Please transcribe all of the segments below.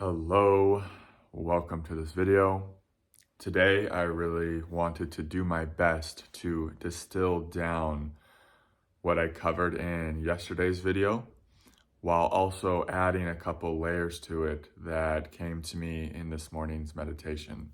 Hello, welcome to this video. Today I really wanted to do my best to distill down what I covered in yesterday's video while also adding a couple layers to it that came to me in this morning's meditation.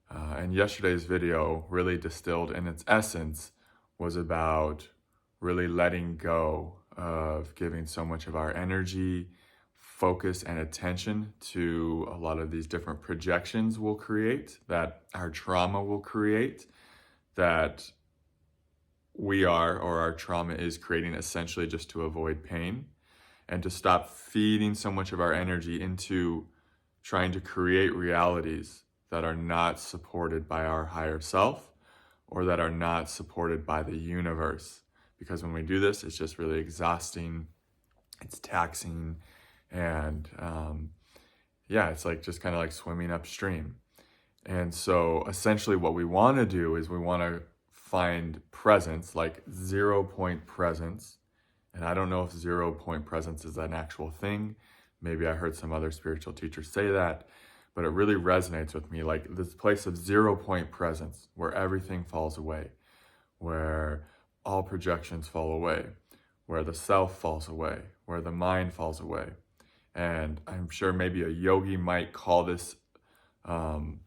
And yesterday's video really distilled in its essence was about really letting go of giving so much of our energy, focus, and attention to a lot of these different projections we'll create, that our trauma will create, that we are, or our trauma is creating essentially just to avoid pain, and to stop feeding so much of our energy into trying to create realities that are not supported by our higher self or that are not supported by the universe. Because when we do this, it's just really exhausting, it's taxing, and it's like just kind of like swimming upstream. And so essentially what we want to do is we want to find presence, like 0-point presence. And I don't know if 0-point presence is an actual thing. Maybe I heard some other spiritual teachers say that, but it really resonates with me, like this place of 0-point presence where everything falls away, where all projections fall away, where the self falls away, where the mind falls away. And I'm sure maybe a yogi might call this samadhi,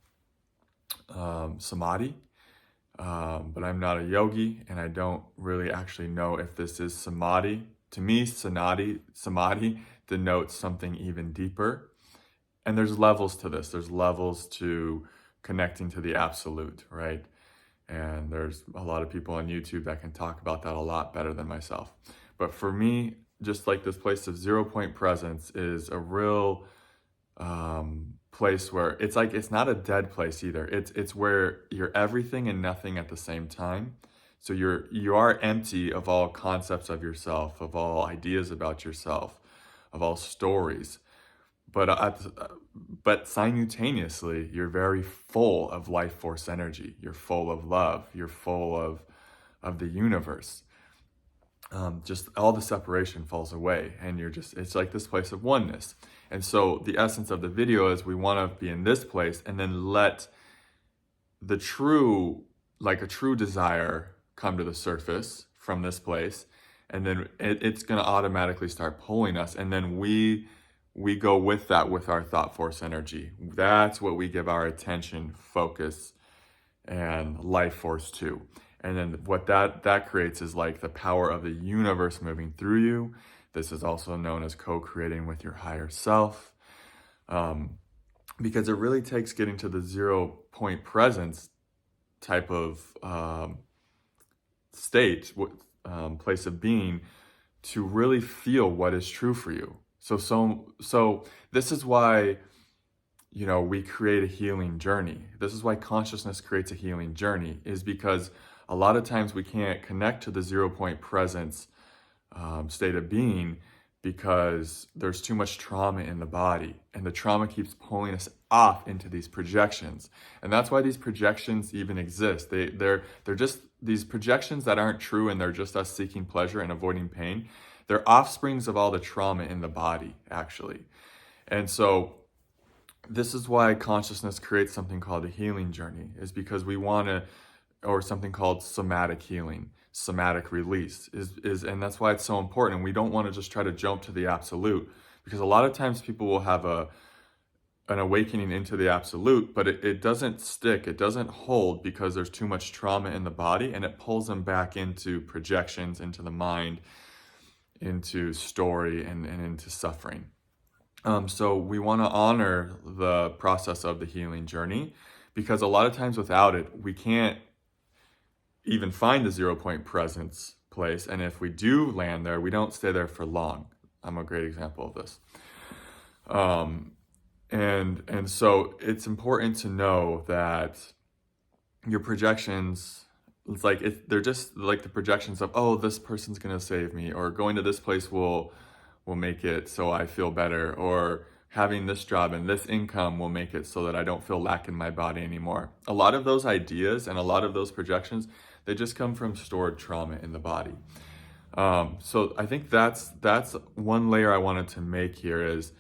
but I'm not a yogi, and I don't really actually know if this is samadhi. To me, samadhi denotes something even deeper. And there's levels to this. There's levels to connecting to the absolute, right? And there's a lot of people on YouTube that can talk about that a lot better than myself. But for me, just like this place of 0-point presence is a real place where it's like, it's not a dead place either. It's where you're everything and nothing at the same time. So you are empty of all concepts of yourself, of all ideas about yourself, of all stories. But simultaneously, you're very full of life force energy. You're full of love. You're full of the universe. Just all the separation falls away, and it's like this place of oneness. And so the essence of the video is we want to be in this place and then let a true desire come to the surface from this place. And then it's going to automatically start pulling us. And then we go with that with our thought force energy. That's what we give our attention, focus, and life force to. And then what that creates is like the power of the universe moving through you. This is also known as co-creating with your higher self. Because it really takes getting to the 0-point presence type of state, place of being, to really feel what is true for you. So this is why, we create a healing journey. This is why consciousness creates a healing journey, is because a lot of times we can't connect to the 0-point presence state of being because there's too much trauma in the body, and the trauma keeps pulling us off into these projections. And that's why these projections even exist. They're just these projections that aren't true, and they're just us seeking pleasure and avoiding pain. They're offsprings of all the trauma in the body, actually. And so this is why consciousness creates something called a healing journey, is because we want to, or something called somatic healing, somatic release, and that's why it's so important. And we don't want to just try to jump to the absolute, because a lot of times people will have an awakening into the absolute, but it doesn't stick, it doesn't hold, because there's too much trauma in the body, and it pulls them back into projections, into the mind, into story, and into suffering. So we want to honor the process of the healing journey, because a lot of times without it, we can't even find the 0-point presence place. And if we do land there, we don't stay there for long. I'm a great example of this. And so it's important to know that your projections, it's like they're just like the projections of, oh, this person's gonna save me, or going to this place will make it so I feel better, or having this job and this income will make it so that I don't feel lack in my body anymore. A lot of those ideas and a lot of those projections, they just come from stored trauma in the body. So I think that's one layer I wanted to make here, is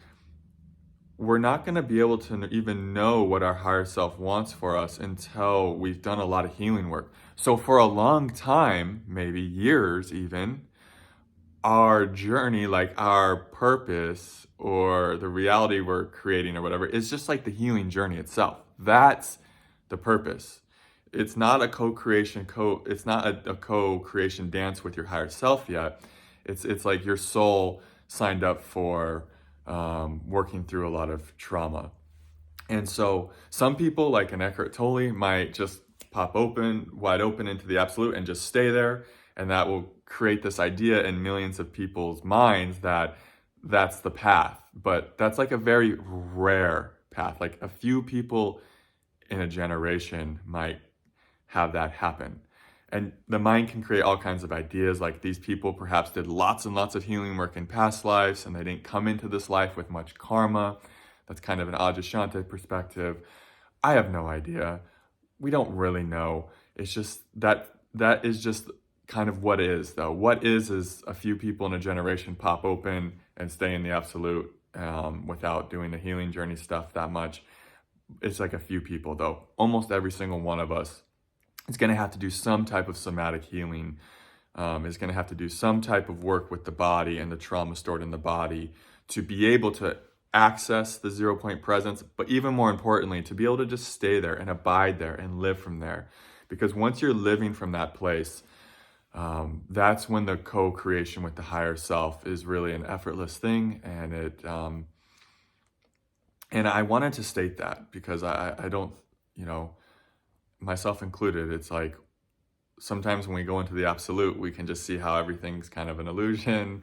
we're not going to be able to even know what our higher self wants for us until we've done a lot of healing work. So for a long time, maybe years even, our journey, like our purpose or the reality we're creating or whatever, is just like the healing journey itself. That's the purpose. It's not a co-creation it's not a co-creation dance with your higher self yet. It's like your soul signed up for working through a lot of trauma. And so some people, like an Eckhart Tolle, might just pop wide open into the absolute and just stay there. And that will create this idea in millions of people's minds that that's the path. But that's like a very rare path. Like a few people in a generation might have that happen. And the mind can create all kinds of ideas. Like these people perhaps did lots and lots of healing work in past lives and they didn't come into this life with much karma. That's kind of an Ajahn perspective. I have no idea. We don't really know. It's just that is just kind of what is, though. What is a few people in a generation pop open and stay in the absolute without doing the healing journey stuff that much. It's like a few people, though. Almost every single one of us is going to have to do some type of somatic healing, is going to have to do some type of work with the body and the trauma stored in the body to be able to access the 0 point presence, but even more importantly, to be able to just stay there and abide there and live from there. Because once you're living from that place, that's when the co-creation with the higher self is really an effortless thing. And and I wanted to state that because I don't, myself included, it's like sometimes when we go into the absolute, we can just see how everything's kind of an illusion,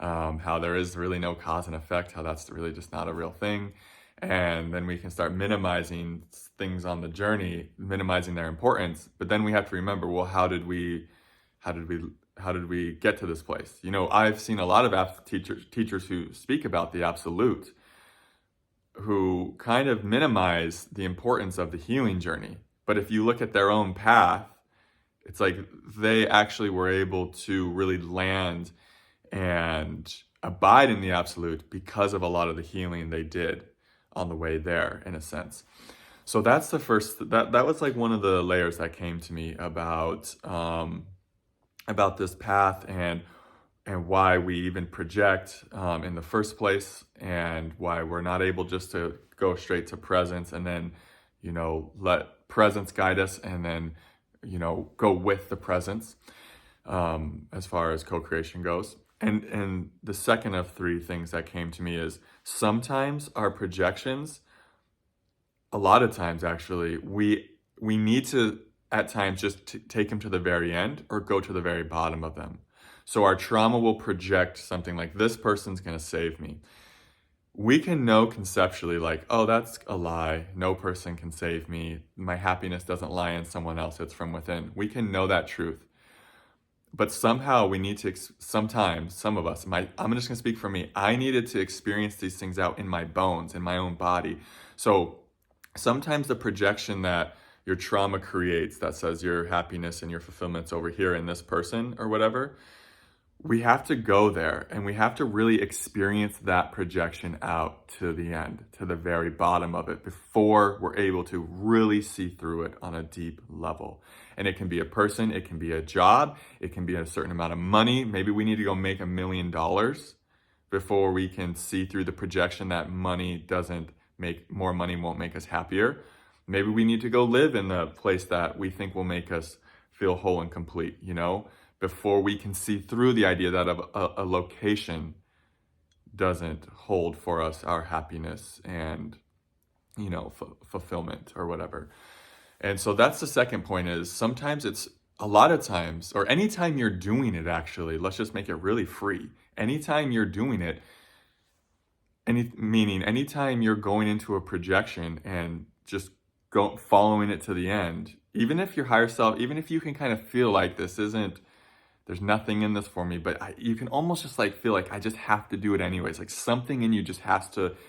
how there is really no cause and effect, how that's really just not a real thing. And then we can start minimizing things on the journey, minimizing their importance. But then we have to remember, well, how did we get to this place? I've seen a lot of teachers who speak about the absolute, who kind of minimize the importance of the healing journey. But if you look at their own path, it's like they actually were able to really land and abide in the absolute because of a lot of the healing they did on the way there, in a sense. So that's the first, that was like one of the layers that came to me about this path and why we even project in the first place, and why we're not able just to go straight to presence and then, let presence guide us and then, go with the presence as far as co-creation goes. And the second of three things that came to me is sometimes our projections, a lot of times actually, we need to at times just take them to the very end or go to the very bottom of them. So our trauma will project something like, this person's going to save me. We can know conceptually like, oh, that's a lie. No person can save me. My happiness doesn't lie in someone else. It's from within. We can know that truth. But somehow we need to, sometimes, some of us, I'm just going to speak for me. I needed to experience these things out in my bones, in my own body. So sometimes the projection that your trauma creates that says your happiness and your fulfillment's over here in this person or whatever, we have to go there and we have to really experience that projection out to the end, to the very bottom of it, before we're able to really see through it on a deep level. And it can be a person, it can be a job, it can be a certain amount of money. Maybe we need to go make $1 million before we can see through the projection that more money won't make us happier. Maybe we need to go live in the place that we think will make us feel whole and complete, before we can see through the idea that a location doesn't hold for us our happiness and, fulfillment or whatever. And so that's the second point, is sometimes a lot of times, or anytime you're doing it, actually, let's just make it really free. Anytime you're doing it, anytime you're going into a projection and just following it to the end, even if your higher self, even if you can kind of feel like there's nothing in this for me, but you can almost just like feel like I just have to do it anyways. Like something in you just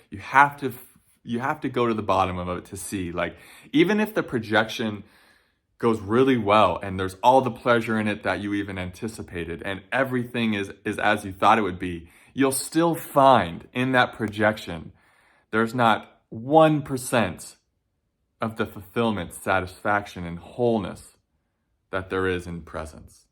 you have to go to the bottom of it to see, like, even if the projection goes really well and there's all the pleasure in it that you even anticipated and everything is as you thought it would be, you'll still find in that projection there's not 1% of the fulfillment, satisfaction, and wholeness that there is in presence.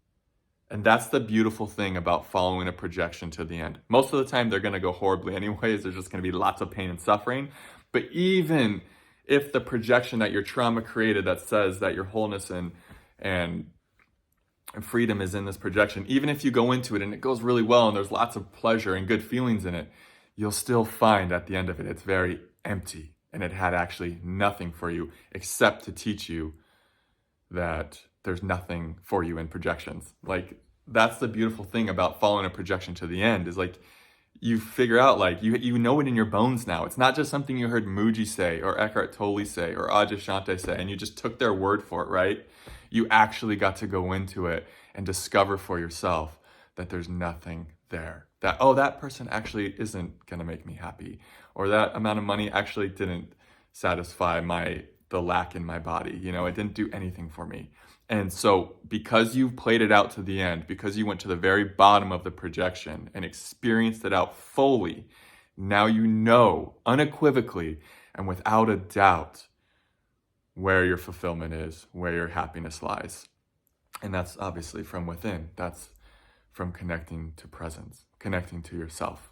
And that's the beautiful thing about following a projection to the end. Most of the time, they're going to go horribly anyways. There's just going to be lots of pain and suffering. But even if the projection that your trauma created that says that your wholeness and freedom is in this projection, even if you go into it and it goes really well and there's lots of pleasure and good feelings in it, you'll still find at the end of it, it's very empty and it had actually nothing for you except to teach you that there's nothing for you in projections. Like, that's the beautiful thing about following a projection to the end, is like, you figure out, like, you know it in your bones now. It's not just something you heard Mooji say or Eckhart Tolle say or Adyashanti say and you just took their word for it, right? You actually got to go into it and discover for yourself that there's nothing there. That, oh, that person actually isn't gonna make me happy, or that amount of money actually didn't satisfy the lack in my body. You know, it didn't do anything for me. And so because you played it out to the end, because you went to the very bottom of the projection and experienced it out fully, now you know unequivocally and without a doubt where your fulfillment is, where your happiness lies. And that's obviously from within. That's from connecting to presence, connecting to yourself.